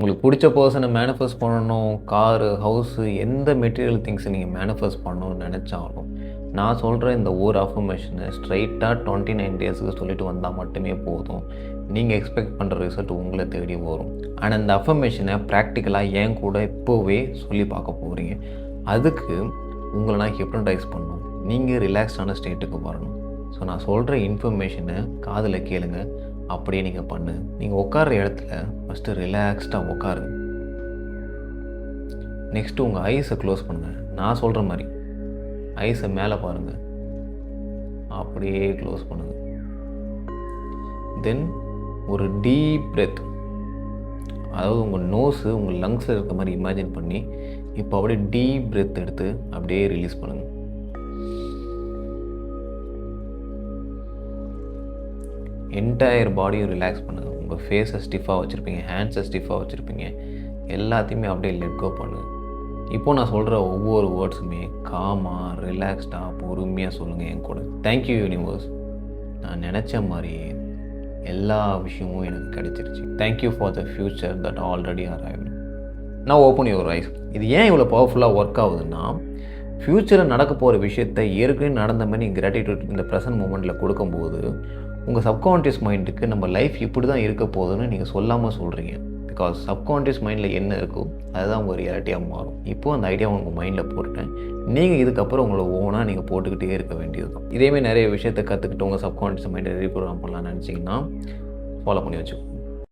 உங்களுக்கு பிடிச்ச பர்சனை மேனிஃபெஸ்ட் பண்ணணும், காரு, ஹவுஸு எந்த மெட்டீரியல் திங்ஸை நீங்கள் மேனிஃபெஸ்ட் பண்ணணும்னு நெனச்சாலும், நான் சொல்கிற இந்த ஒரு அஃபர்மேஷனை ஸ்ட்ரைட்டாக 29 டேஸுக்கு சொல்லிட்டு வந்தால் மட்டுமே போதும். நீங்கள் எக்ஸ்பெக்ட் பண்ணுற ரிசல்ட் உங்களை தேடி வரும். ஆனால் அந்த அஃபர்மேஷனை ப்ராக்டிக்கலாக என் கூட இப்போவே சொல்லி பார்க்க போகிறீங்க. அதுக்கு உங்களை நான் ஹிப்னடைஸ் பண்ணணும். நீங்கள் ரிலாக்ஸ்டான ஸ்டேட்டுக்கு வரணும். ஸோ நான் சொல்கிற இன்ஃபர்மேஷனை காதில் கேளுங்க. அப்படியே நீங்கள் பண்ணுங்க. நீங்கள் உட்கார்ற இடத்துல ஃபஸ்ட்டு ரிலாக்ஸ்டாக உட்காருங்க. நெக்ஸ்ட்டு உங்கள் ஐஸை க்ளோஸ் பண்ணுங்கள். நான் சொல்கிற மாதிரி ஐஸை மேலே பாருங்கள், அப்படியே க்ளோஸ் பண்ணுங்கள். தென் ஒரு டீப் பிரெத், அதாவது உங்கள் நோஸு உங்கள் லங்ஸில் இருக்க மாதிரி இமேஜின் பண்ணி இப்போ அப்படியே டீப் பிரெத் எடுத்து அப்படியே ரிலீஸ் பண்ணுங்கள். என்டையர் பாடியும் ரிலாக்ஸ் பண்ணுங்கள். உங்கள் ஃபேஸை ஸ்டிஃபாக வச்சுருப்பீங்க, ஹேண்ட்ஸை ஸ்டிஃபாக வச்சுருப்பீங்க, எல்லாத்தையுமே அப்படியே லெட் கோ பண்ணுங்கள். இப்போது நான் சொல்கிற ஒவ்வொரு வேர்ட்ஸுமே காமாக, ரிலாக்ஸ்டாக, பொறுமையாக சொல்லுங்கள் என் கூட. தேங்க்யூ யூனிவர்ஸ், நான் நினச்ச மாதிரி எல்லா விஷயமும் எனக்கு கிடைச்சிருச்சு. Thank you for the future that already arrived. நான் ஓப்பன் யுவர் ஐஸ். இது ஏன் இவ்வளோ பவர்ஃபுல்லாக ஒர்க் ஆகுதுன்னா, ஃப்யூச்சரில் நடக்க போகிற விஷயத்தை ஏற்கனவே நடந்த மாதிரி கிராட்டிடியூட் இந்த ப்ரெசன்ட் மூமெண்ட்டில் கொடுக்கும்போது உங்கள் சப்கான்ஷியஸ் மைண்டுக்கு நம்ம லைஃப் இப்படி தான் இருக்க போகுதுன்னு நீங்கள் சொல்லாமல் சொல்கிறீங்க. பிகாஸ் சப்கான்ஷியஸ் மைண்டில் என்ன இருக்கோ அதுதான் உங்கள் ரியாலிட்டியாக மாறும். இப்போது அந்த ஐடியா உங்கள் மைண்டில் போட்டுட்டேன். நீங்கள் இதுக்கப்புறம் உங்களை ஓனாக நீங்கள் போட்டுக்கிட்டே இருக்க வேண்டியது தான். இதேமாதிரி நிறைய விஷயத்தை கற்றுக்கிட்டு உங்கள் சப்கான்ஷியஸ் மைண்டை ரீப்ரோக்ராம் பண்ணலாம்னு நினச்சிங்கன்னா ஃபாலோ பண்ணி வச்சுக்கோங்க.